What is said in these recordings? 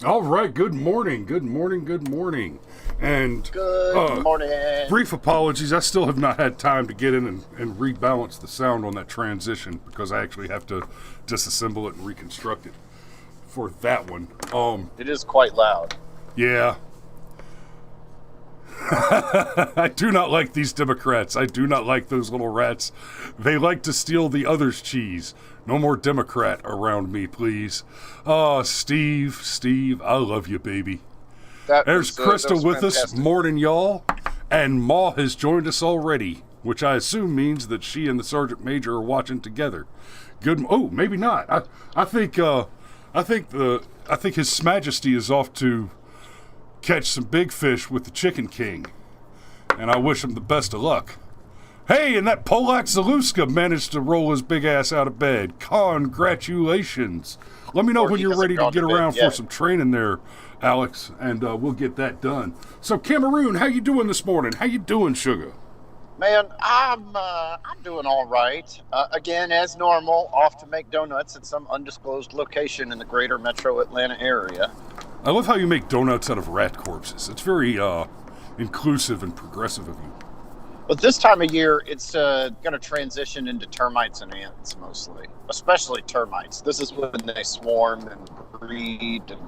All right, good morning. And Good morning. brief apologies, I still have not had time to get in and rebalance the sound on that transition because I actually have to disassemble it and reconstruct it for that one. It is quite loud. Yeah. I do not like these Democrats. I do not like those little rats. They like to steal the other's cheese. No more Democrat around me, please. Oh, Steve, I love you, baby. There's Krista with us. Morning, y'all. And Ma has joined us already, which I assume means that she and the Sergeant Major are watching together. Good. Oh, maybe not. I think His Majesty is off to catch some big fish with the Chicken King, and I wish him the best of luck. Hey, and that Polak Zaluska managed to roll his big ass out of bed. Congratulations. Let me know when you're ready to get around for some training there, Alex, and we'll get that done. So, Cameroon, how you doing this morning? How you doing, sugar? Man, I'm doing all right. Again, as normal, off to make donuts at some undisclosed location in the greater metro Atlanta area. I love how you make donuts out of rat corpses. It's very inclusive and progressive of you. But this time of year, it's going to transition into termites and ants mostly, especially termites. This is when they swarm and breed. And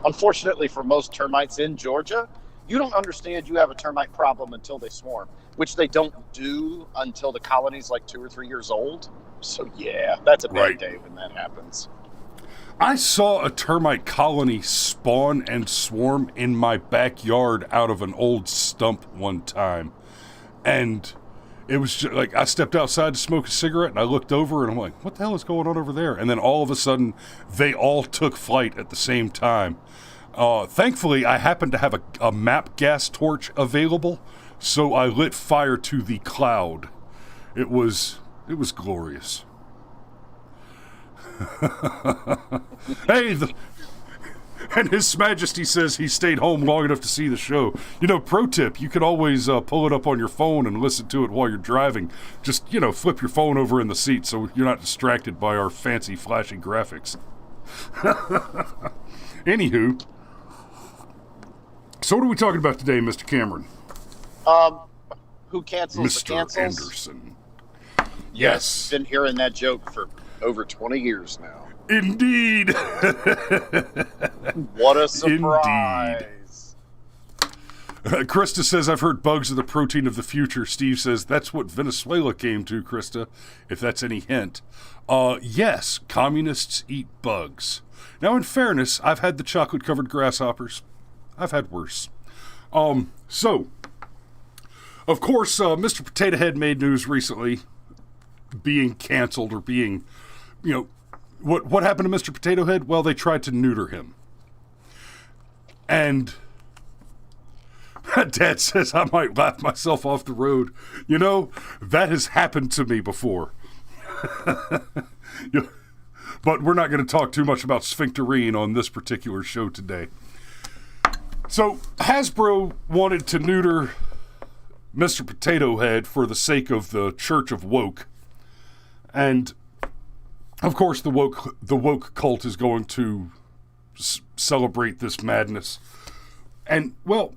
unfortunately, for most termites in Georgia, you don't understand you have a termite problem until they swarm, which they don't do until the colony's like 2 or 3 years old. So yeah, that's a bad day when that happens. I saw a termite colony spawn and swarm in my backyard out of an old stump one time. And it was just like I stepped outside to smoke a cigarette and I looked over and I'm like, what the hell is going on over there? And then all of a sudden, they all took flight at the same time. Thankfully, I happened to have a map gas torch available, so I lit fire to the cloud. It was glorious. Hey, and His Majesty says he stayed home long enough to see the show. You know, pro tip, you could always pull it up on your phone and listen to it while you're driving. Just, flip your phone over in the seat so you're not distracted by our fancy flashy graphics. Anywho, so what are we talking about today, Mr. Cameron? Who cancels Mr. the cancels? Anderson. Yes. Been hearing that joke for over 20 years now. Indeed. What a surprise. Indeed. Krista says, I've heard bugs are the protein of the future. Steve says, that's what Venezuela came to, Krista, if that's any hint. Yes, communists eat bugs. Now, in fairness, I've had the chocolate-covered grasshoppers. I've had worse. So, of course, Mr. Potato Head made news recently, being canceled or being, what happened to Mr. Potato Head? Well, they tried to neuter him. And Dad says I might laugh myself off the road. That has happened to me before. But we're not going to talk too much about sphincterine on this particular show today. So, Hasbro wanted to neuter Mr. Potato Head for the sake of the Church of Woke. And, of course, the woke cult is going to celebrate this madness. And, well,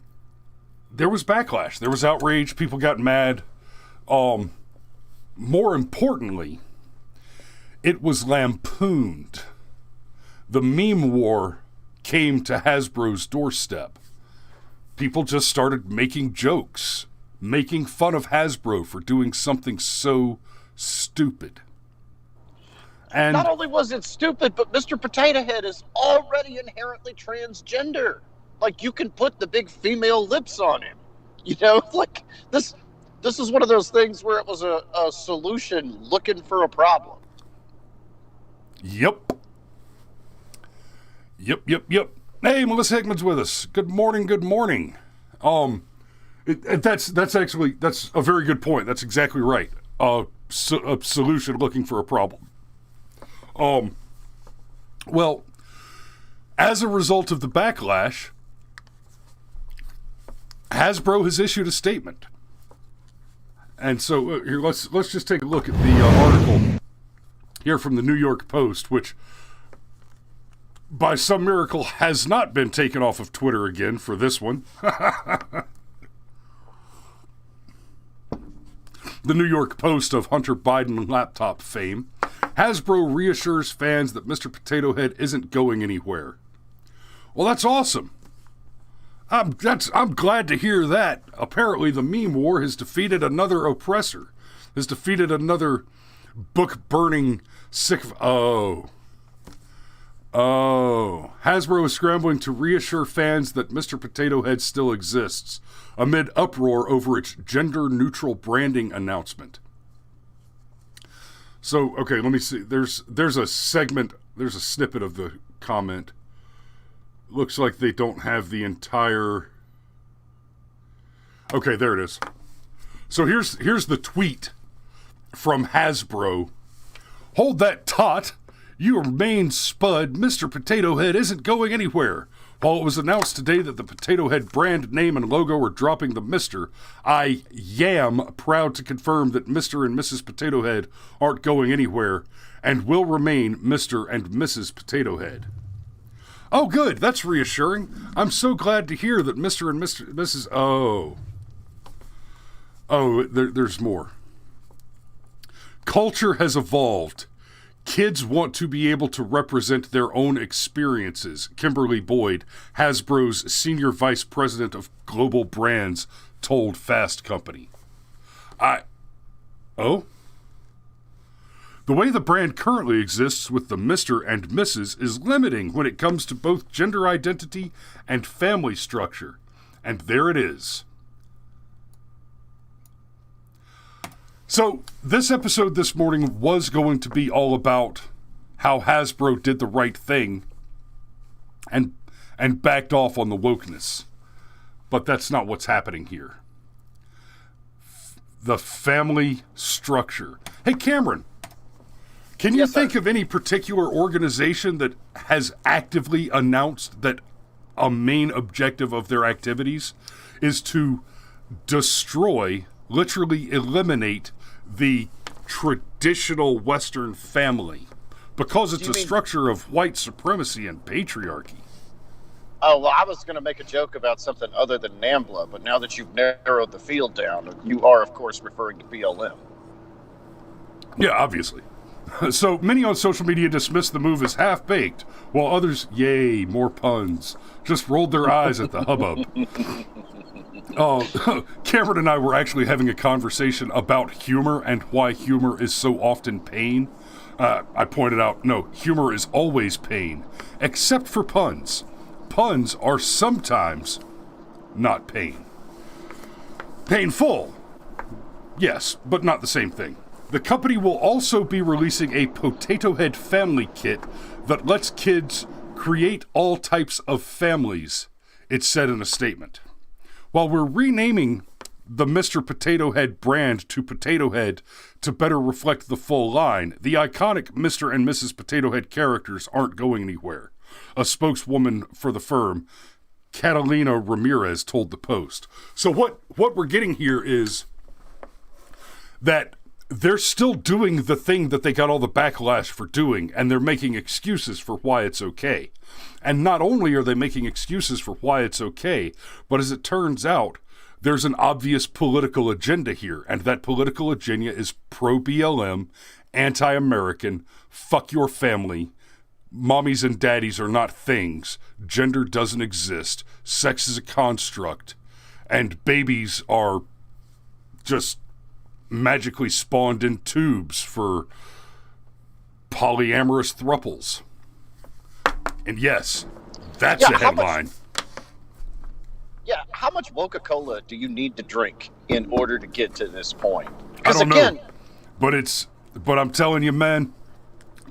there was backlash. There was outrage. People got mad. More importantly, it was lampooned. The meme war came to Hasbro's doorstep. People just started making jokes, making fun of Hasbro for doing something so stupid. And not only was it stupid, but Mr. Potato Head is already inherently transgender. Like, you can put the big female lips on him. Like, this is one of those things where it was a solution looking for a problem. Yep. Hey, Melissa Hickman's with us. Good morning. That's a very good point. That's exactly right. A solution looking for a problem. Well, as a result of the backlash, Hasbro has issued a statement. And so here, let's just take a look at the article here from the New York Post, which by some miracle, has not been taken off of Twitter again for this one. The New York Post of Hunter Biden laptop fame. Hasbro reassures fans that Mr. Potato Head isn't going anywhere. Well, that's awesome. I'm glad to hear that. Apparently, the meme war has defeated another oppressor. Has defeated another book-burning sick... Oh. Hasbro is scrambling to reassure fans that Mr. Potato Head still exists, amid uproar over its gender-neutral branding announcement. So, okay, let me see. There's a segment, there's a snippet of the comment. Looks like they don't have the entire... Okay, there it is. So here's the tweet from Hasbro. Hold that taut. Your main spud, Mr. Potato Head, isn't going anywhere. While it was announced today that the Potato Head brand name and logo are dropping the Mr., I am proud to confirm that Mr. and Mrs. Potato Head aren't going anywhere and will remain Mr. and Mrs. Potato Head. Oh, good. That's reassuring. I'm so glad to hear that Mr. and Mrs. There's more. Culture has evolved. Kids want to be able to represent their own experiences, Kimberly Boyd, Hasbro's Senior Vice President of Global Brands, told Fast Company. The way the brand currently exists with the Mr. and Mrs. is limiting when it comes to both gender identity and family structure. And there it is. So, this episode this morning was going to be all about how Hasbro did the right thing and backed off on the wokeness. But that's not what's happening here. The family structure. Hey, Cameron, can you think of any particular organization that has actively announced that a main objective of their activities is to destroy, literally eliminate the traditional Western family because it's a structure of white supremacy and patriarchy? Oh, well, I was going to make a joke about something other than NAMBLA, but now that you've narrowed the field down, you are, of course, referring to BLM. Yeah, obviously. So many on social media dismissed the move as half-baked, while others, yay, more puns, just rolled their eyes at the hubbub. Cameron and I were actually having a conversation about humor and why humor is so often pain. I pointed out, no, humor is always pain, except for puns. Puns are sometimes not pain. Painful, yes, but not the same thing. The company will also be releasing a Potato Head family kit that lets kids create all types of families, it said in a statement. While we're renaming the Mr. Potato Head brand to Potato Head to better reflect the full line, the iconic Mr. and Mrs. Potato Head characters aren't going anywhere. A spokeswoman for the firm, Catalina Ramirez, told the Post. So what we're getting here is that they're still doing the thing that they got all the backlash for doing, and they're making excuses for why it's okay. And not only are they making excuses for why it's okay, but as it turns out, there's an obvious political agenda here, and that political agenda is pro-BLM, anti-American, fuck your family, mommies and daddies are not things, gender doesn't exist, sex is a construct, and babies are just magically spawned in tubes for polyamorous thruples. And yes, that's a headline. How much Coca-Cola do you need to drink in order to get to this point? I don't know. But I'm telling you, man,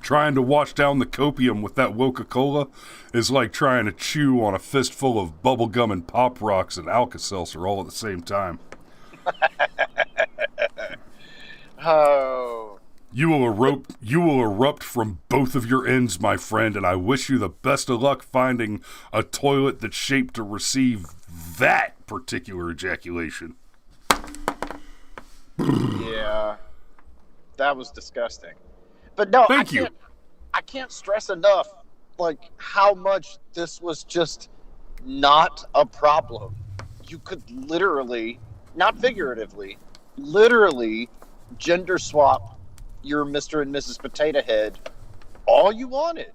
trying to wash down the copium with that Coca-Cola is like trying to chew on a fistful of bubblegum and Pop Rocks and Alka-Seltzer all at the same time. Oh. You will erupt from both of your ends, my friend, and I wish you the best of luck finding a toilet that's shaped to receive that particular ejaculation. Yeah. That was disgusting. But no, Thank you. I can't stress enough like how much this was just not a problem. You could literally, not figuratively, literally gender swap your Mr. and Mrs. Potato Head all you wanted.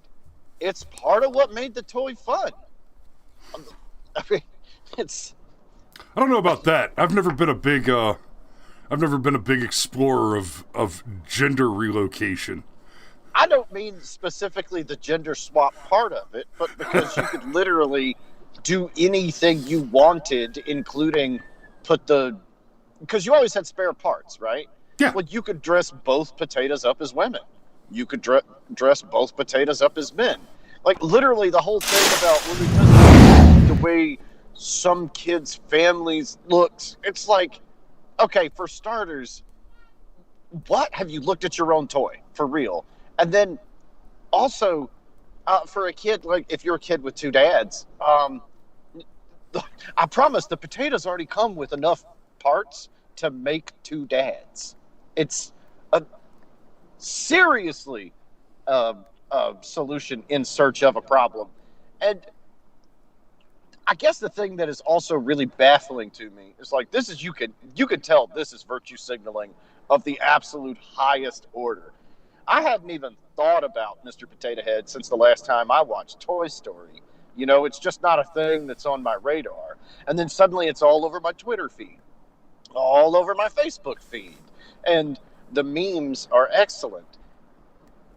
It's part of what made the toy fun. I mean, it's. I don't know about that. I've never been a big explorer of gender relocation. I don't mean specifically the gender swap part of it, but because you could literally do anything you wanted, including because you always had spare parts, right? Yeah. Well, you could dress both potatoes up as women. You could dress both potatoes up as men. Like, literally, the whole thing about the way some kids' families looks, it's like, okay, for starters, what? Have you looked at your own toy? For real? And then, also, for a kid, like, if you're a kid with two dads, I promise the potatoes already come with enough parts to make two dads. It's a seriously solution in search of a problem. And I guess the thing that is also really baffling to me is like, this is, you could tell this is virtue signaling of the absolute highest order. I hadn't even thought about Mr. Potato Head since the last time I watched Toy Story. You know, it's just not a thing that's on my radar. And then suddenly it's all over my Twitter feed, all over my Facebook feed. And the memes are excellent.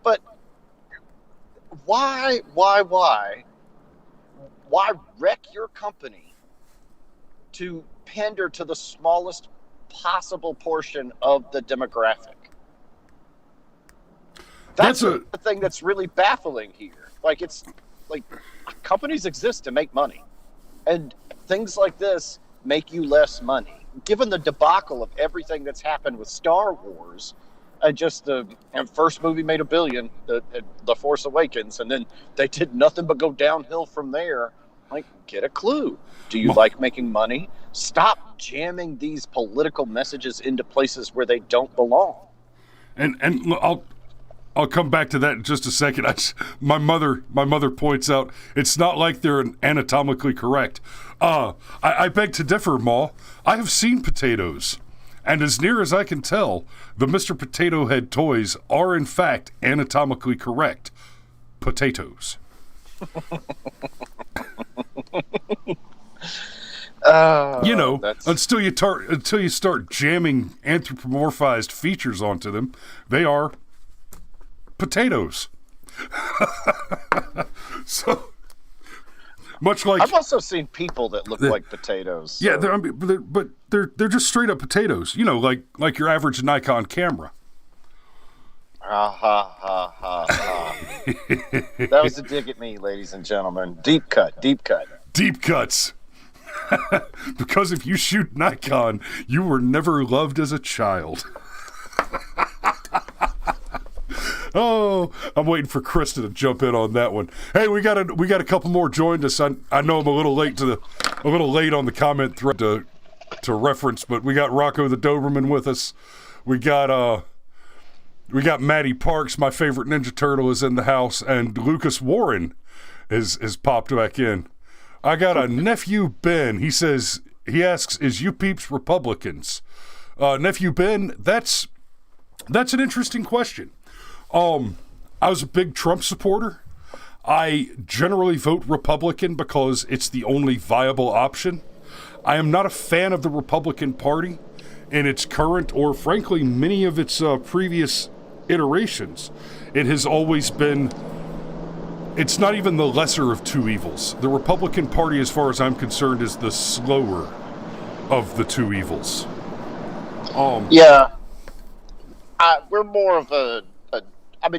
But why wreck your company to pander to the smallest possible portion of the demographic? That's the thing that's really baffling here. Like, it's like companies exist to make money, and things like this make you less money. Given the debacle of everything that's happened with Star Wars, and just the first movie made $1 billion, the Force Awakens, and then they did nothing but go downhill from there. Like, get a clue. Do you like making money? Stop jamming these political messages into places where they don't belong. And I'll come back to that in just a second. My mother points out it's not like they're anatomically correct. I beg to differ, Ma. I have seen potatoes, and as near as I can tell, the Mr. Potato Head toys are in fact anatomically correct. Potatoes. Until you start jamming anthropomorphized features onto them, they are potatoes. So much like, I've also seen people that look like potatoes. So. Yeah, they're just straight up potatoes. You know, like your average Nikon camera. That was a dig at me, ladies and gentlemen. Deep cut. Deep cuts. Because if you shoot Nikon, you were never loved as a child. Oh, I'm waiting for Krista to jump in on that one. Hey, we got a couple more joined us. I know I'm a little late on the comment thread to reference, but we got Rocco the Doberman with us. We got Maddie Parks, my favorite Ninja Turtle, is in the house, and Lucas Warren is popped back in. I got a nephew Ben. He asks, is you peeps Republicans? Nephew Ben, that's an interesting question. I was a big Trump supporter. I generally vote Republican because it's the only viable option. I am not a fan of the Republican Party in its current, or frankly, many of its previous iterations. It has always been, it's not even the lesser of two evils. The Republican Party, as far as I'm concerned, is the slower of the two evils. Yeah. We're more of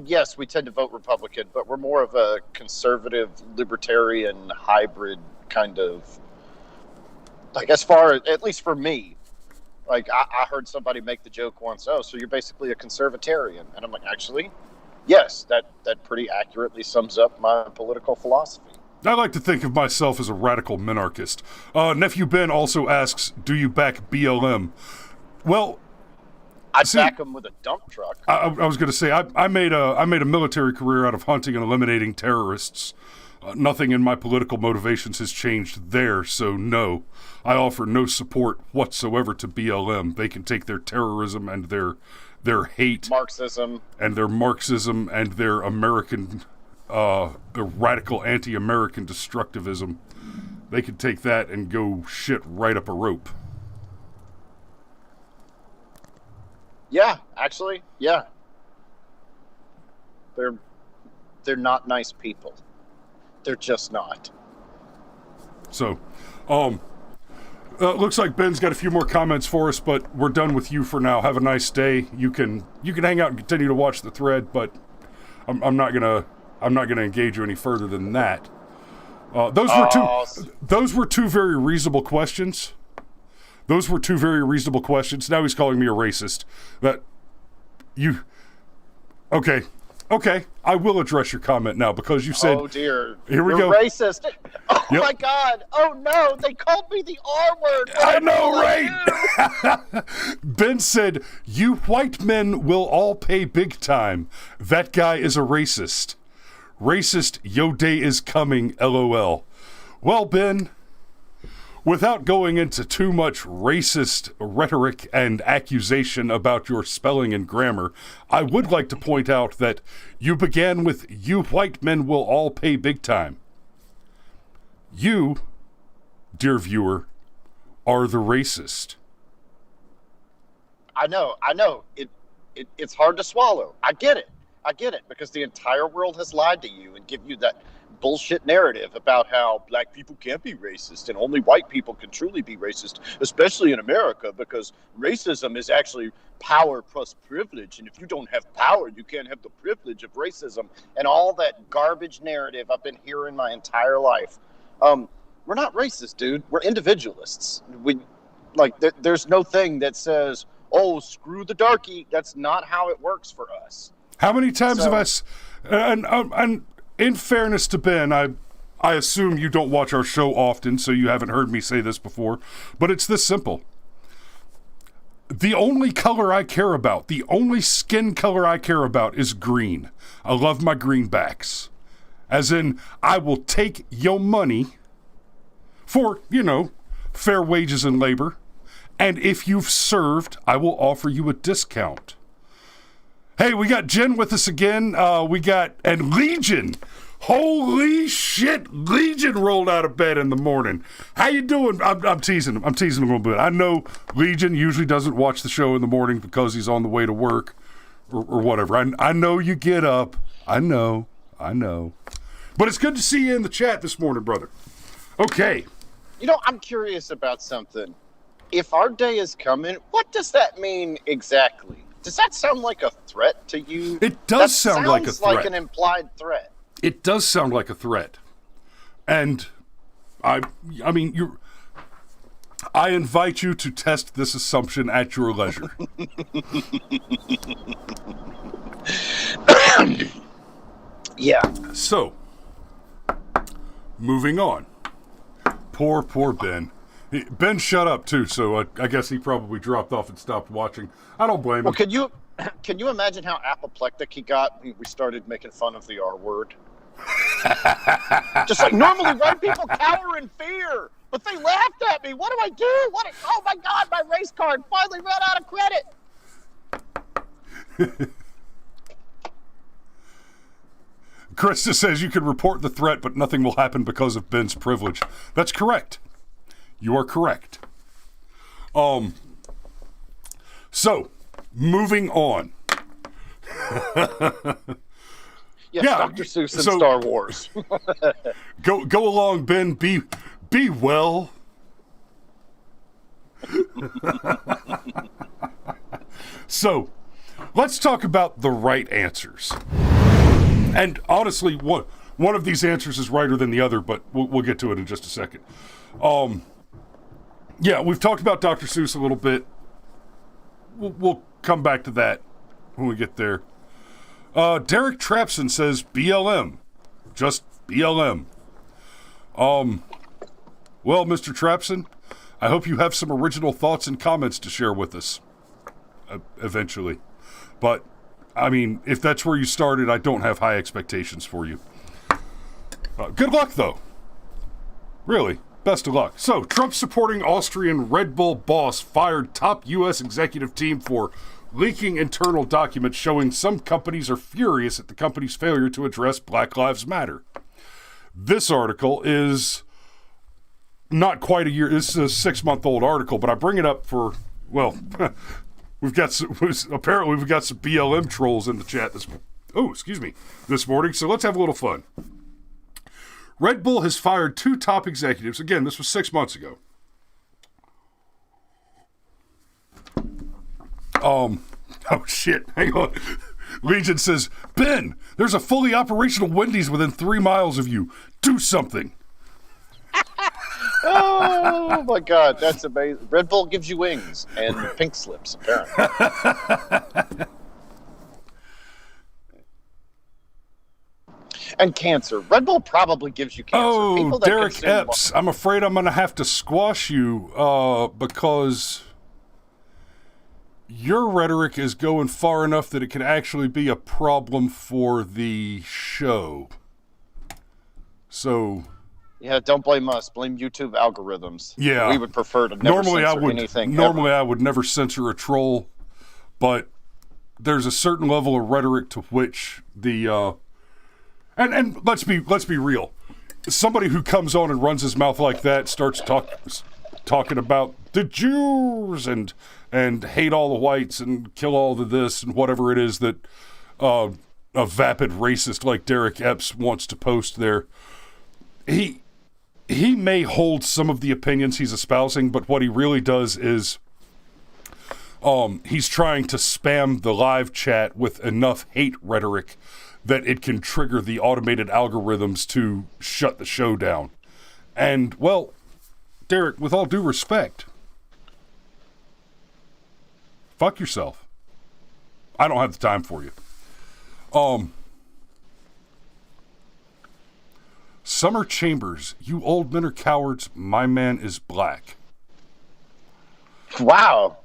yes, we tend to vote Republican, but we're more of a conservative, libertarian, hybrid kind of, like, as far as, at least for me, like, I heard somebody make the joke once, oh, so you're basically a conservatarian. And I'm like, actually, yes, that pretty accurately sums up my political philosophy. I like to think of myself as a radical minarchist. Nephew Ben also asks, do you back BLM? Well, I'd back them with a dump truck. I was going to say I made a military career out of hunting and eliminating terrorists. Nothing in my political motivations has changed there, so no, I offer no support whatsoever to BLM. They can take their terrorism and their hate, Marxism, and their Marxism and their American, the radical anti-American destructivism. They can take that and go shit right up a rope. Yeah, actually, yeah. They're not nice people. They're just not. So, looks like Ben's got a few more comments for us, but we're done with you for now. Have a nice day. You can hang out and continue to watch the thread, but I'm not gonna engage you any further than that. Those were two very reasonable questions. Now he's calling me a racist. Okay, I will address your comment now because you said... Oh, dear. Here we You're go. racist. Oh, yep. My God. Oh, no. They called me the R word. I know, right? Ben said, you white men will all pay big time. That guy is a racist. Racist, yo day is coming, LOL. Well, Ben... Without going into too much racist rhetoric and accusation about your spelling and grammar, I would like to point out that you began with, you white men will all pay big time. You, dear viewer, are the racist. I know. It's hard to swallow. I get it, because the entire world has lied to you and give you that bullshit narrative about how black people can't be racist and only white people can truly be racist, especially in America, because racism is actually power plus privilege, and if you don't have power, you can't have the privilege of racism, and all that garbage narrative I've been hearing my entire life. We're not racist, dude. We're individualists. There's no thing that says, oh, screw the darky. That's not how it works for us. How many times have I... And in fairness to Ben, I assume you don't watch our show often, so you haven't heard me say this before, but it's this simple. The only color I care about, the only skin color I care about is green. I love my greenbacks. As in, I will take your money for, fair wages and labor, and if you've served, I will offer you a discount. Hey, we got Jen with us again. And Legion. Holy shit, Legion rolled out of bed in the morning. How you doing? I'm teasing him. I'm teasing him a little bit. I know Legion usually doesn't watch the show in the morning because he's on the way to work or whatever. I know you get up. I know. But it's good to see you in the chat this morning, brother. Okay. I'm curious about something. If our day is coming, what does that mean exactly? Does that sound like a threat to you? It does sound like a threat. Sounds like an implied threat. It does sound like a threat. And I invite you to test this assumption at your leisure. Yeah. So, moving on. Poor Ben. Ben shut up too, so I guess he probably dropped off and stopped watching. I don't blame him. Well, can you imagine how apoplectic he got when we started making fun of the R word? Just like normally white people cower in fear, but they laughed at me. What do I do? Oh my God, my race card finally ran out of credit. Krista says you can report the threat, but nothing will happen because of Ben's privilege. That's correct. You are correct. So, moving on. Yes, yeah, Dr. Seuss and Star Wars. Go along, Ben. Be well. So, let's talk about the right answers. And honestly, one of these answers is righter than the other, but we'll get to it in just a second. Yeah, we've talked about Dr. Seuss a little bit. We'll come back to that when we get there. Derek Trapson says BLM. Just BLM. Well, Mr. Trapson, I hope you have some original thoughts and comments to share with us. eventually. But, I mean, if that's where you started, I don't have high expectations for you. Good luck, though. Really, best of luck. So, Trump-supporting Austrian Red Bull boss fired top U.S. executive team for leaking internal documents showing some companies are furious at the company's failure to address Black Lives Matter. This article is not quite a year. This is a 6-month-old article, but I bring it up for, well, apparently we've got some BLM trolls in the chat this morning, so let's have a little fun. Red Bull has fired 2 top executives. Again, this was 6 months ago. Oh shit, hang on. Legion says, Ben, there's a fully operational Wendy's within 3 miles of you. Do something. Oh my God, that's amazing. Red Bull gives you wings and pink slips, apparently. And cancer. Red Bull probably gives you cancer. Oh, Derek Epps, I'm afraid I'm going to have to squash you because your rhetoric is going far enough that it can actually be a problem for the show. So... yeah, don't blame us. Blame YouTube algorithms. Yeah. We would prefer to never censor anything. Normally I would never censor a troll, but there's a certain level of rhetoric to which the... And let's be real. Somebody who comes on and runs his mouth like that starts talking about the Jews and hate all the whites and kill all the this and whatever it is that a vapid racist like Derek Epps wants to post there. He may hold some of the opinions he's espousing, but what he really does is he's trying to spam the live chat with enough hate rhetoric that it can trigger the automated algorithms to shut the show down. And, well, Derek, with all due respect, fuck yourself. I don't have the time for you. Summer Chambers, you old men are cowards. My man is black. Wow.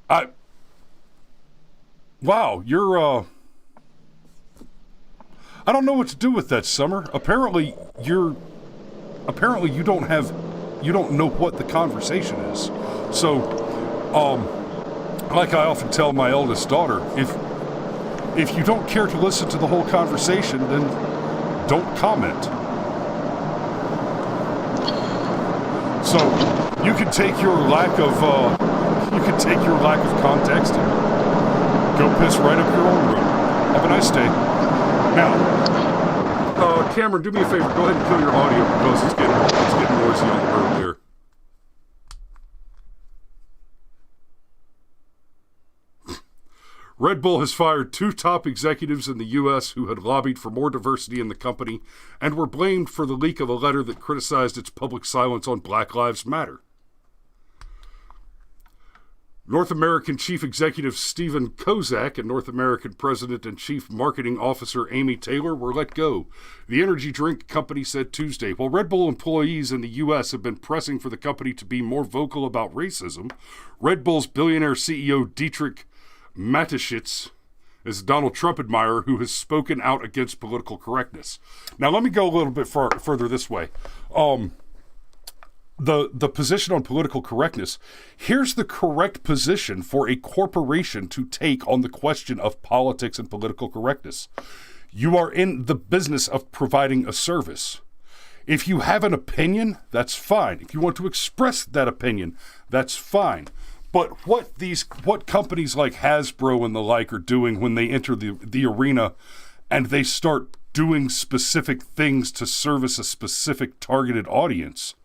Wow, you're, I don't know what to do with that, Summer. Apparently you don't know what the conversation is. So, like I often tell my eldest daughter, if you don't care to listen to the whole conversation, then don't comment. So, you can take your lack of context and go piss right up your own room. Have a nice day. Now, Cameron, do me a favor. Go ahead and kill your audio because it's getting noisy on the road there. Red Bull has fired 2 top executives in the U.S. who had lobbied for more diversity in the company and were blamed for the leak of a letter that criticized its public silence on Black Lives Matter. North American Chief Executive Stephen Kozak and North American President and Chief Marketing Officer Amy Taylor were let go, the energy drink company said Tuesday. While Red Bull employees in the U.S. have been pressing for the company to be more vocal about racism, Red Bull's billionaire CEO Dietrich Mateschitz is a Donald Trump admirer who has spoken out against political correctness. Now, let me go a little bit further this way. The position on political correctness, here's the correct position for a corporation to take on the question of politics and political correctness. You are in the business of providing a service. If you have an opinion, that's fine. If you want to express that opinion, that's fine. But what companies like Hasbro and the like are doing when they enter the arena and they start doing specific things to service a specific targeted audience,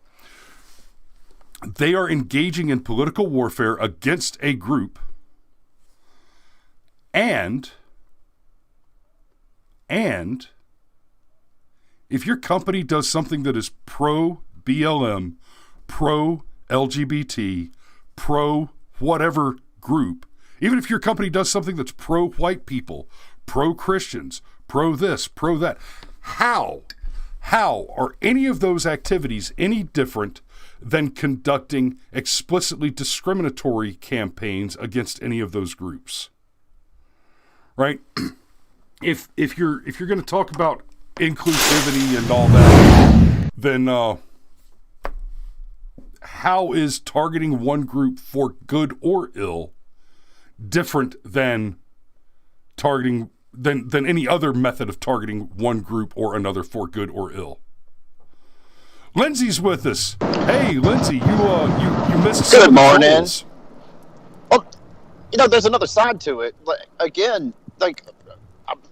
they are engaging in political warfare against a group, and if your company does something that is pro-BLM, pro-LGBT, pro-whatever group, even if your company does something that's pro-white people, pro-Christians, pro-this, pro-that, how are any of those activities any different than conducting explicitly discriminatory campaigns against any of those groups? right? If you're going to talk about inclusivity and all that, then how is targeting one group for good or ill different than targeting than any other method of targeting one group or another for good or ill? Lindsay's with us. Hey, Lindsay, you missed some Good of the morning. trolls. Well, there's another side to it. Again,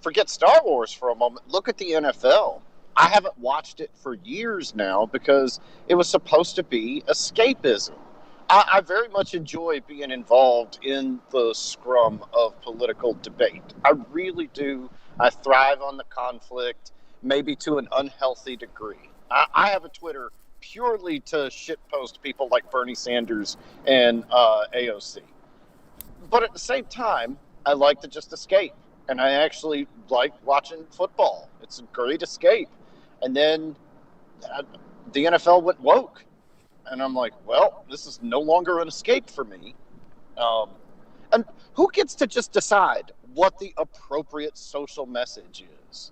forget Star Wars for a moment. Look at the NFL. I haven't watched it for years now because it was supposed to be escapism. I very much enjoy being involved in the scrum of political debate. I really do. I thrive on the conflict, maybe to an unhealthy degree. I have a Twitter purely to shitpost people like Bernie Sanders and AOC. But at the same time, I like to just escape. And I actually like watching football. It's a great escape. And then the NFL went woke. And I'm like, well, this is no longer an escape for me. And who gets to just decide what the appropriate social message is?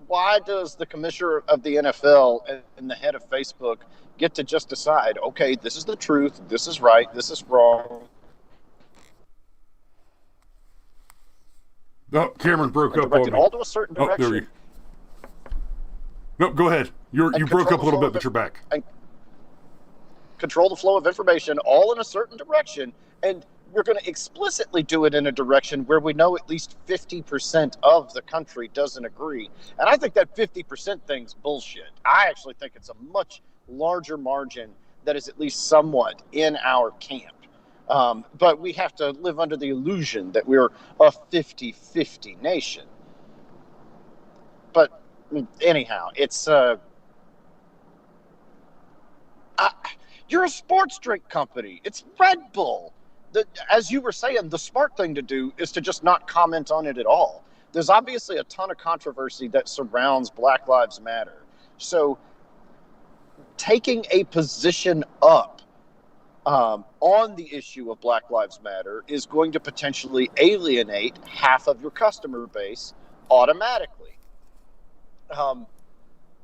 Why does the commissioner of the NFL and the head of Facebook get to just decide, okay, this is the truth, this is right, this is wrong? Oh, Cameron broke up on me. All to a certain direction. Oh, there you No, go ahead. You broke up a little bit, but you're back. And control the flow of information all in a certain direction, and we're going to explicitly do it in a direction where we know at least 50% of the country doesn't agree. And I think that 50% thing's bullshit. I actually think it's a much larger margin that is at least somewhat in our camp. But we have to live under the illusion that we're a 50-50 nation. But anyhow, it's you're a sports drink company. It's Red Bull. As you were saying, the smart thing to do is to just not comment on it at all. There's obviously a ton of controversy that surrounds Black Lives Matter. So taking a position up on the issue of Black Lives Matter is going to potentially alienate half of your customer base automatically.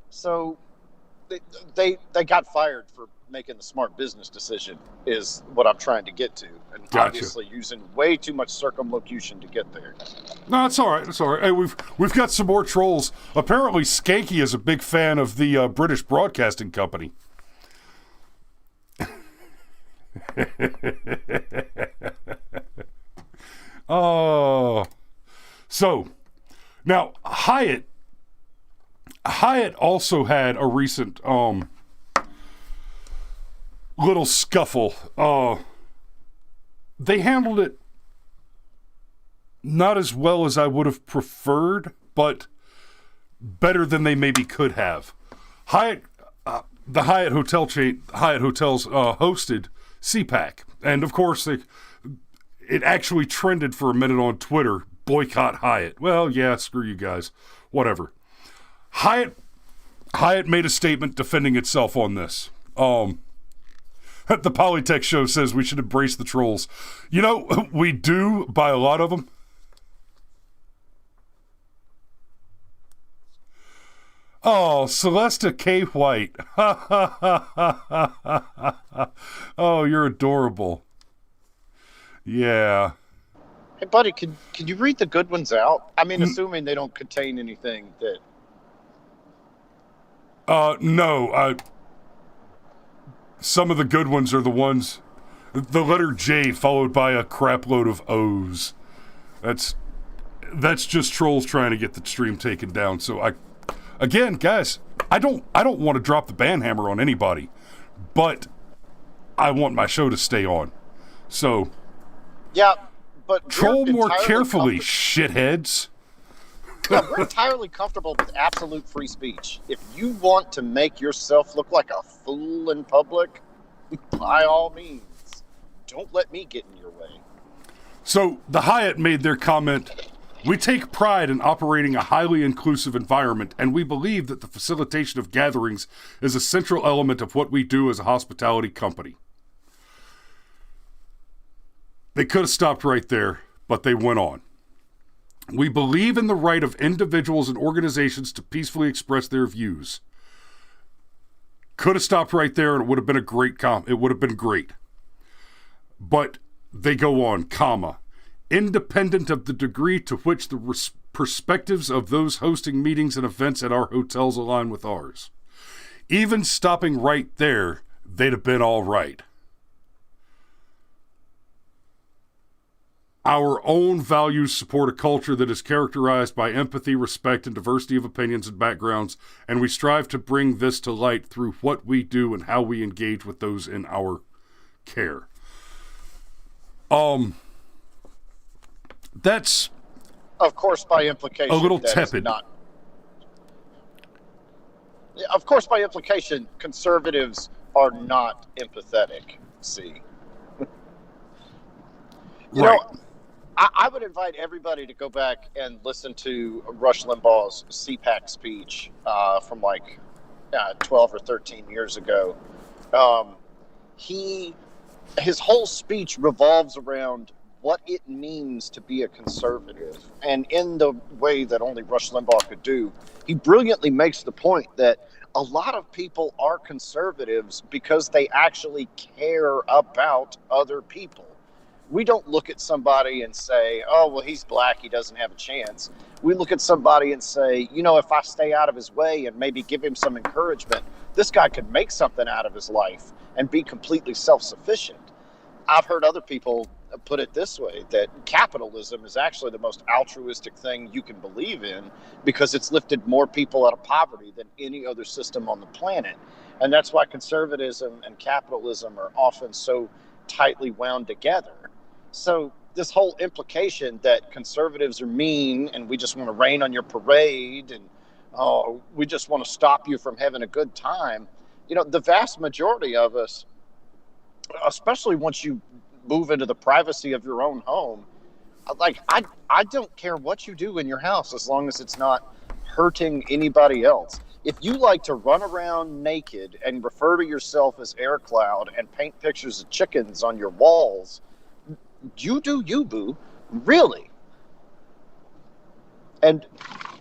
So they got fired for making the smart business decision is what I'm trying to get to, and Gotcha. Obviously using way too much circumlocution to get there. No, it's all right. It's all right. Hey, we've got some more trolls. Apparently, Skanky is a big fan of the British Broadcasting Company. Oh, so now Hyatt also had a recent little scuffle. They handled it not as well as I would have preferred, but better than they maybe could have. The Hyatt hotel chain, Hyatt Hotels, hosted CPAC, and of course it actually trended for a minute on Twitter. Boycott Hyatt. Well, yeah, screw you guys. Whatever. Hyatt made a statement defending itself on this. The Polytech show says we should embrace the trolls. You know, we do by a lot of them. Oh, Celesta K. White. Oh, you're adorable. Yeah. Hey, buddy, can you read the good ones out? I mean, assuming they don't contain anything that... No. Some of the good ones are the ones... The letter J followed by a crap load of O's. That's just trolls trying to get the stream taken down. So again, guys, I don't want to drop the ban hammer on anybody, but I want my show to stay on. So yeah, but troll more carefully, shitheads. Yeah, we're entirely comfortable with absolute free speech. If you want to make yourself look like a fool in public, by all means, don't let me get in your way. So the Hyatt made their comment, "We take pride in operating a highly inclusive environment, and we believe that the facilitation of gatherings is a central element of what we do as a hospitality company." They could have stopped right there, but they went on. We believe in the right of individuals and organizations to peacefully express their views. Could have stopped right there and it would have been a great it would have been great. But they go on, comma, independent of the degree to which the perspectives of those hosting meetings and events at our hotels align with ours. Even stopping right there, they'd have been all right. Our own values support a culture that is characterized by empathy, respect, and diversity of opinions and backgrounds, and we strive to bring this to light through what we do and how we engage with those in our care. That's, of course, by implication, a little tepid. Of course, by implication, conservatives are not empathetic. See, you know, I would invite everybody to go back and listen to Rush Limbaugh's CPAC speech from like 12 or 13 years ago. His whole speech revolves around what it means to be a conservative. And in the way that only Rush Limbaugh could do, he brilliantly makes the point that a lot of people are conservatives because they actually care about other people. We don't look at somebody and say, oh, well, he's black, he doesn't have a chance. We look at somebody and say, you know, if I stay out of his way and maybe give him some encouragement, this guy could make something out of his life and be completely self-sufficient. I've heard other people put it this way, that capitalism is actually the most altruistic thing you can believe in because it's lifted more people out of poverty than any other system on the planet. And that's why conservatism and capitalism are often so tightly wound together. So this whole implication that conservatives are mean and we just want to rain on your parade and we just want to stop you from having a good time. You know, the vast majority of us, especially once you move into the privacy of your own home, like I don't care what you do in your house as long as it's not hurting anybody else. If you like to run around naked and refer to yourself as Air Cloud and paint pictures of chickens on your walls, you do you, boo. Really. And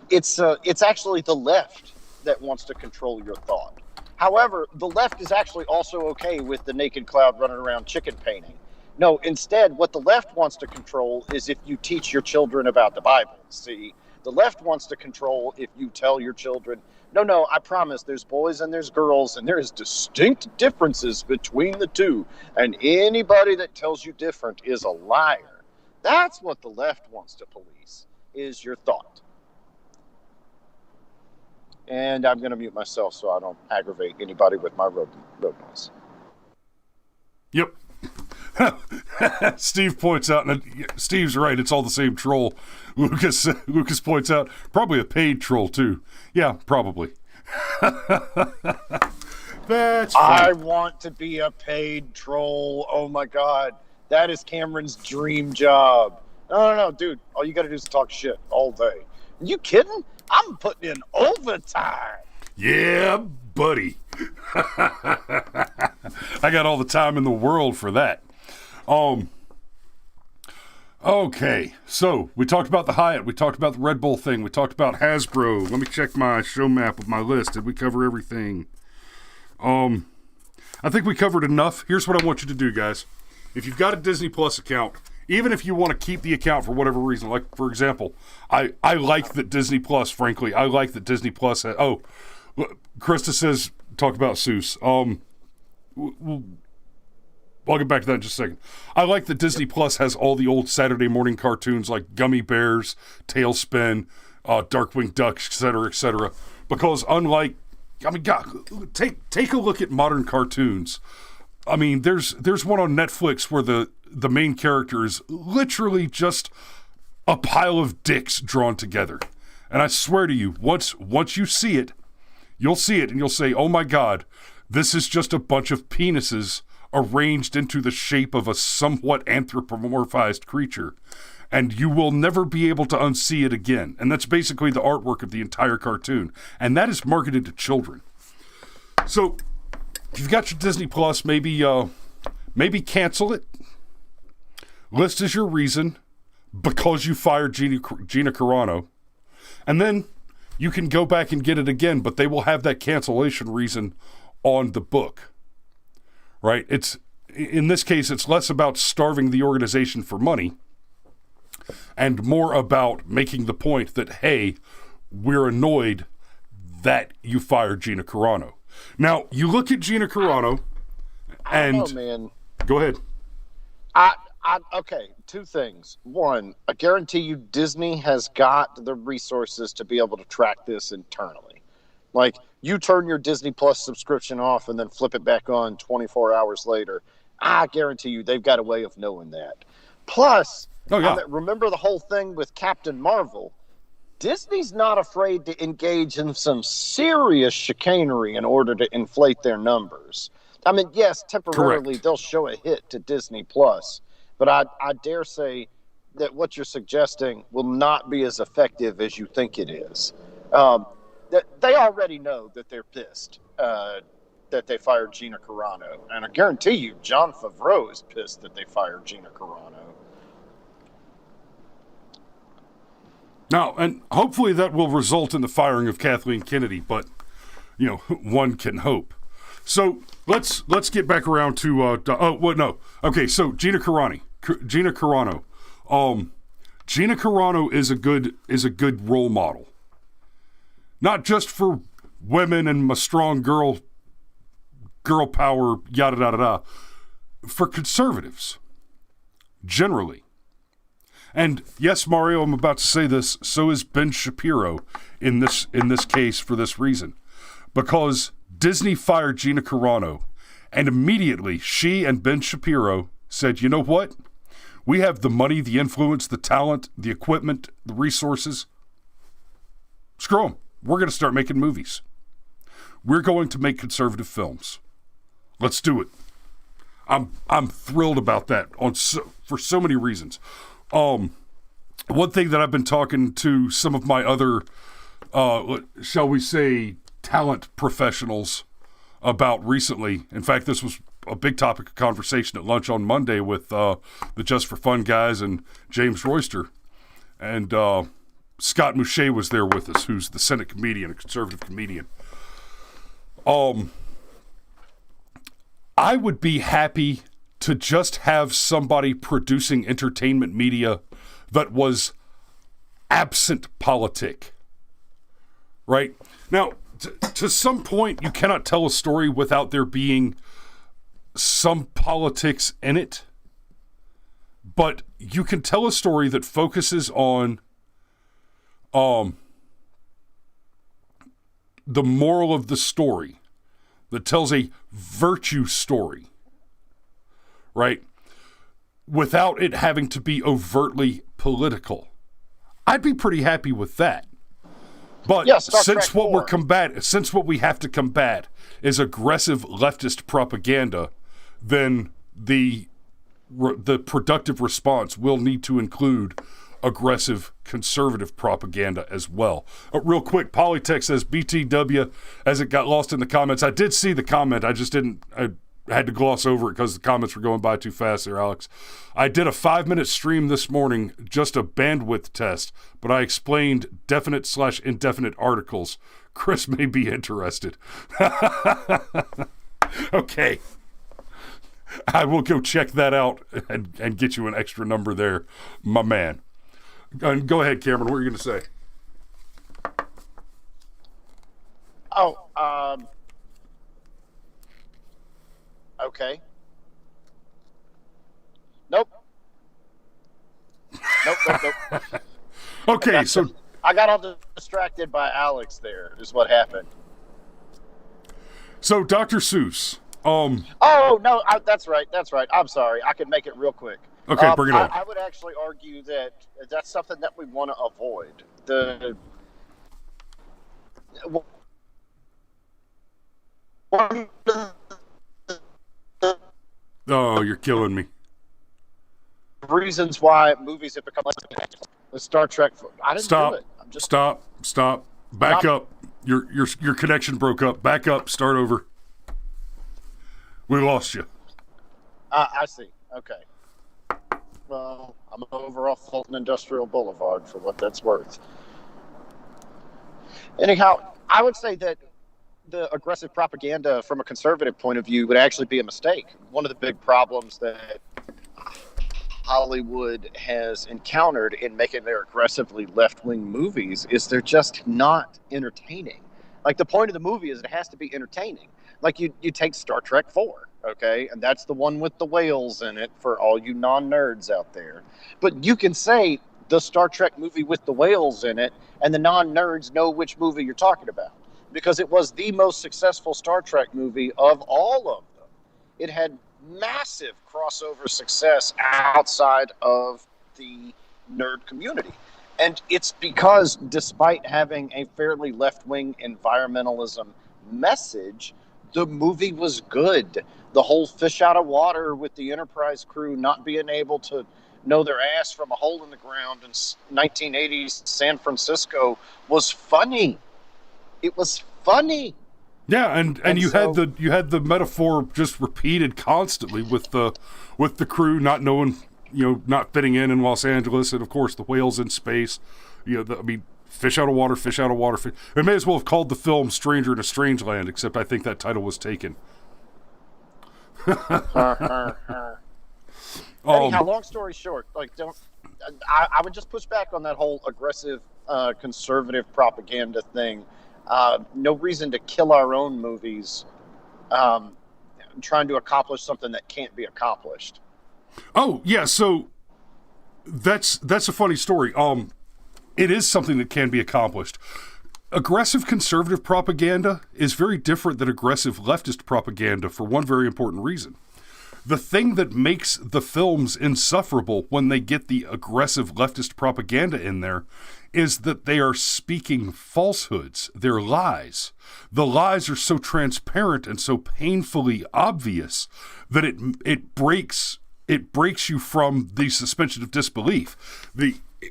it's actually the left that wants to control your thought. However, the left is actually also okay with the naked cloud running around chicken painting. No, instead, what the left wants to control is if you teach your children about the Bible. See, the left wants to control if you tell your children, no, I promise there's boys and there's girls and there is distinct differences between the two. And anybody that tells you different is a liar. That's what the left wants to police, is your thought. And I'm going to mute myself so I don't aggravate anybody with my road noise. Yep. Steve points out, and Steve's right, it's all the same troll. Lucas points out, probably a paid troll too. Yeah, probably. That's funny. I want to be a paid troll. Oh my God. That is Cameron's dream job. No, dude. All you got to do is talk shit all day. Are you kidding? I'm putting in overtime. Yeah, buddy. I got all the time in the world for that. Okay, so we talked about the Hyatt, we talked about the Red Bull thing, we talked about Hasbro. Let me check my show map of my list. Did we cover everything? I think we covered enough. Here's what I want you to do, guys. If you've got a Disney Plus account, even if you want to keep the account for whatever reason, like, for example, I like that Disney Plus, frankly, I like that Disney Plus has, Krista says, talk about Seuss. I'll get back to that in just a second. I like that Disney Plus has all the old Saturday morning cartoons like Gummy Bears, Tailspin, Darkwing Duck, etc., because unlike, I mean, God, take a look at modern cartoons. I mean, there's one on Netflix where the main character is literally just a pile of dicks drawn together. And I swear to you, once you see it, you'll see it and you'll say, oh my God, this is just a bunch of penises arranged into the shape of a somewhat anthropomorphized creature. And you will never be able to unsee it again. And that's basically the artwork of the entire cartoon. And that is marketed to children. So, if you've got your Disney Plus, maybe cancel it. List as your reason. because you fired Gina Carano, and then you can go back and get it again, but they will have that cancellation reason on the book, right? In this case, it's less about starving the organization for money and more about making the point that, hey, we're annoyed that you fired Gina Carano. Now, you look at Gina Carano and... I don't know, man. Go ahead. Okay, two things. One, I guarantee you Disney has got the resources to be able to track this internally. Like, you turn your Disney Plus subscription off and then flip it back on 24 hours later. I guarantee you they've got a way of knowing that. Plus, remember the whole thing with Captain Marvel? Disney's not afraid to engage in some serious chicanery in order to inflate their numbers. I mean, yes, temporarily they'll show a hit to Disney Plus, but I dare say that what you're suggesting will not be as effective as you think it is. They already know that they're pissed that they fired Gina Carano, and I guarantee you Jon Favreau is pissed that they fired Gina Carano. Now, and hopefully that will result in the firing of Kathleen Kennedy, but, one can hope. So let's get back around to, Okay, so Gina Carano. Gina Carano is a good role model. Not just for women and my strong girl power, yada, yada, yada, for conservatives, generally. And yes, Mario, I'm about to say this, so is Ben Shapiro in this case for this reason. Because Disney fired Gina Carano, and immediately she and Ben Shapiro said, you know what? We have the money, the influence, the talent, the equipment, the resources. Screw them. We're going to start making movies. We're going to make conservative films. Let's do it. I'm thrilled about that for so many reasons. One thing that I've been talking to some of my other, shall we say, talent professionals about recently. In fact, this was a big topic of conversation at lunch on Monday with the Just for Fun guys and James Royster. And Scott Moucher was there with us, who's the Senate comedian, a conservative comedian. I would be happy to just have somebody producing entertainment media that was absent politic. Right? Now, to some point, you cannot tell a story without there being some politics in it. But you can tell a story that focuses on the moral of the story, that tells a virtue story, right? Without it having to be overtly political. I'd be pretty happy with that. But since what we have to combat is aggressive leftist propaganda, then the productive response will need to include aggressive conservative propaganda as well. Real quick, Polytech says BTW as it got lost in the comments. I did see the comment. I had to gloss over it because the comments were going by too fast there, Alex. I did a 5-minute stream this morning, just a bandwidth test, but I explained definite/indefinite articles. Chris may be interested. Okay. I will go check that out and get you an extra number there, my man. Go ahead, Cameron. What are you going to say? Okay. Nope. Okay, I got all distracted by Alex there, is what happened. So, Dr. Seuss. Oh, no, that's right. I'm sorry. I could make it real quick. Okay, bring it on. I would actually argue that that's something that we want to avoid. Oh, you're killing me. Reasons why movies have become the Star Trek. I didn't do it. Stop. Back up. Your connection broke up. Back up. Start over. We lost you. I see. Okay. Well, I'm over off Fulton Industrial Boulevard for what that's worth. Anyhow, I would say that the aggressive propaganda from a conservative point of view would actually be a mistake. One of the big problems that Hollywood has encountered in making their aggressively left-wing movies is they're just not entertaining. Like, the point of the movie is it has to be entertaining. Like, you take Star Trek 4, okay? And that's the one with the whales in it for all you non-nerds out there. But you can say the Star Trek movie with the whales in it, and the non-nerds know which movie you're talking about. Because it was the most successful Star Trek movie of all of them. It had massive crossover success outside of the nerd community. And it's because, despite having a fairly left-wing environmentalism message, the movie was good. The whole fish out of water with the Enterprise crew not being able to know their ass from a hole in the ground in 1980s San Francisco was funny. It was funny. Yeah, and you so, had the metaphor just repeated constantly with the crew not knowing, not fitting in Los Angeles, and of course the whales in space. Fish out of water, fish out of water. It may as well have called the film "Stranger in a Strange Land," except I think that title was taken. Anyhow, long story short, I would just push back on that whole aggressive conservative propaganda thing. No reason to kill our own movies trying to accomplish something that can't be accomplished. Oh, yeah, so that's a funny story. It is something that can be accomplished. Aggressive conservative propaganda is very different than aggressive leftist propaganda for one very important reason. The thing that makes the films insufferable when they get the aggressive leftist propaganda in there is that they are speaking falsehoods. They're lies. The lies are so transparent and so painfully obvious that it breaks you from the suspension of disbelief.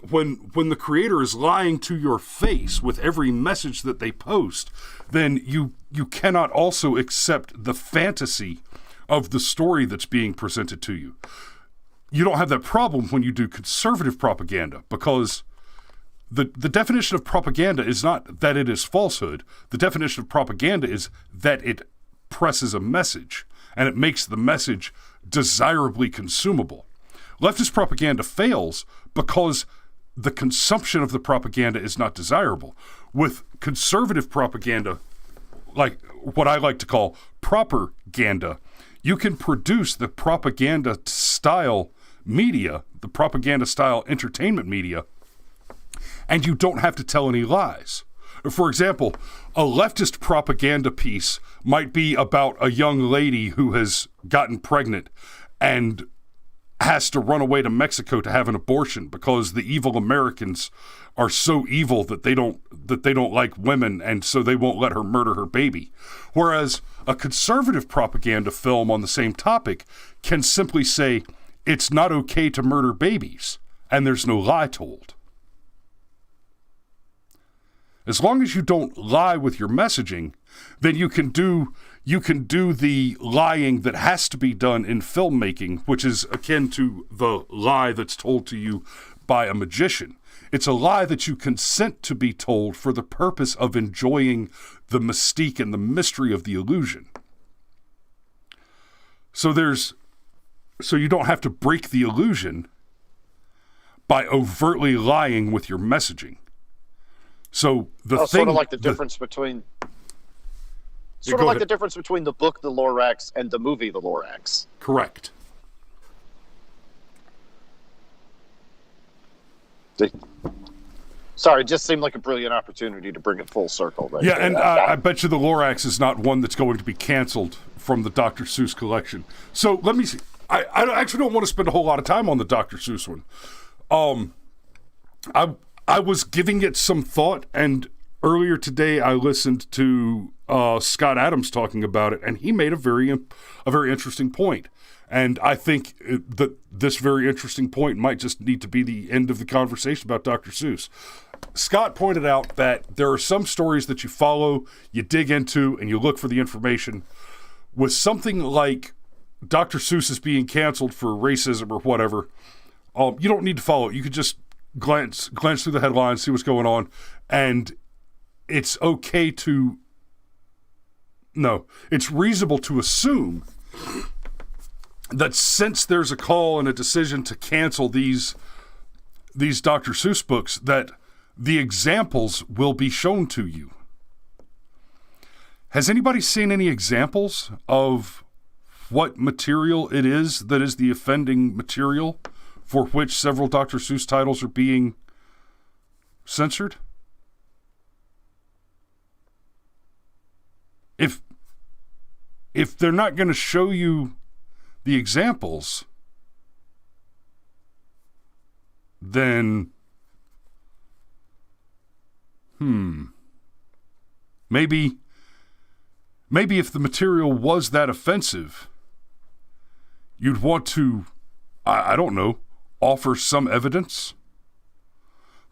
When the creator is lying to your face with every message that they post, then you cannot also accept the fantasy of the story that's being presented to you. You don't have that problem when you do conservative propaganda, because the definition of propaganda is not that it is falsehood. The definition of propaganda is that it presses a message, and it makes the message desirably consumable. Leftist propaganda fails because the consumption of the propaganda is not desirable. With conservative propaganda, like what I like to call propaganda, you can produce the propaganda style media, the propaganda style entertainment media, and you don't have to tell any lies. For example, a leftist propaganda piece might be about a young lady who has gotten pregnant and has to run away to Mexico to have an abortion because the evil Americans are so evil that they don't like women, and so they won't let her murder her baby. Whereas a conservative propaganda film on the same topic can simply say it's not okay to murder babies, and there's no lie told. As long as you don't lie with your messaging, then you can do the lying that has to be done in filmmaking, which is akin to the lie that's told to you by a magician. It's a lie that you consent to be told for the purpose of enjoying the mystique and the mystery of the illusion. So you don't have to break the illusion by overtly lying with your messaging. So sort of like the difference between the difference between the book The Lorax and the movie The Lorax. Correct. Sorry, it just seemed like a brilliant opportunity to bring it full circle. Right? Yeah, and I bet you The Lorax is not one that's going to be canceled from the Dr. Seuss collection. So let me see. I actually don't want to spend a whole lot of time on the Dr. Seuss one. I was giving it some thought, and earlier today I listened to Scott Adams talking about it, and he made a very interesting point. And I think that this very interesting point might just need to be the end of the conversation about Dr. Seuss. Scott pointed out that there are some stories that you follow, you dig into, and you look for the information. With something like Dr. Seuss is being canceled for racism or whatever, You don't need to follow it. You could just glance through the headlines, see what's going on, and it's okay to... No, it's reasonable to assume that since there's a call and a decision to cancel these Dr. Seuss books, that the examples will be shown to you. Has anybody seen any examples of what material it is that is the offending material for which several Dr. Seuss titles are being censored? If they're not going to show you the examples, then maybe if the material was that offensive, you'd want to, I don't know, offer some evidence.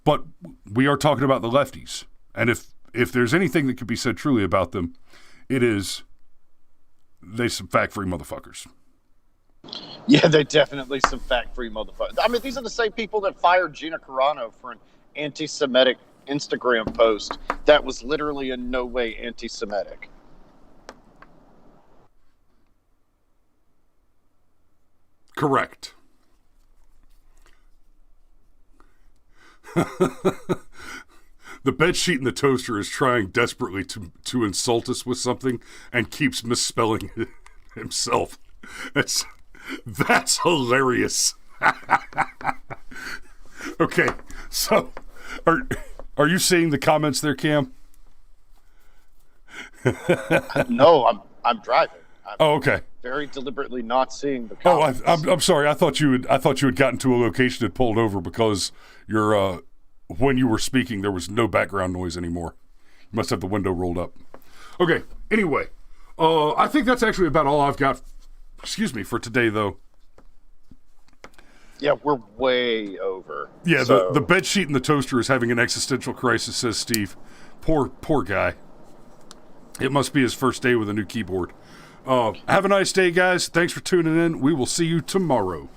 But we are talking about the lefties, and if there's anything that could be said truly about them, it is they some fact-free motherfuckers. Yeah, they definitely some fact-free motherfuckers. I mean, these are the same people that fired Gina Carano for an anti-Semitic Instagram post that was literally in no way anti-Semitic. Correct. The bedsheet in the toaster is trying desperately to insult us with something and keeps misspelling himself. That's hilarious. Okay, so are you seeing the comments there, Cam? No, I'm driving. Oh, okay. Very deliberately not seeing the comments. I'm sorry. I thought you had gotten to a location and pulled over because your when you were speaking there was no background noise anymore. You must have the window rolled up. Okay. Anyway, I think that's actually about all I've got. Excuse me for today, though. Yeah, we're way over. Yeah, so. The bed sheet in the toaster is having an existential crisis, says Steve. Poor guy. It must be his first day with a new keyboard. Have a nice day, guys. Thanks for tuning in. We will see you tomorrow.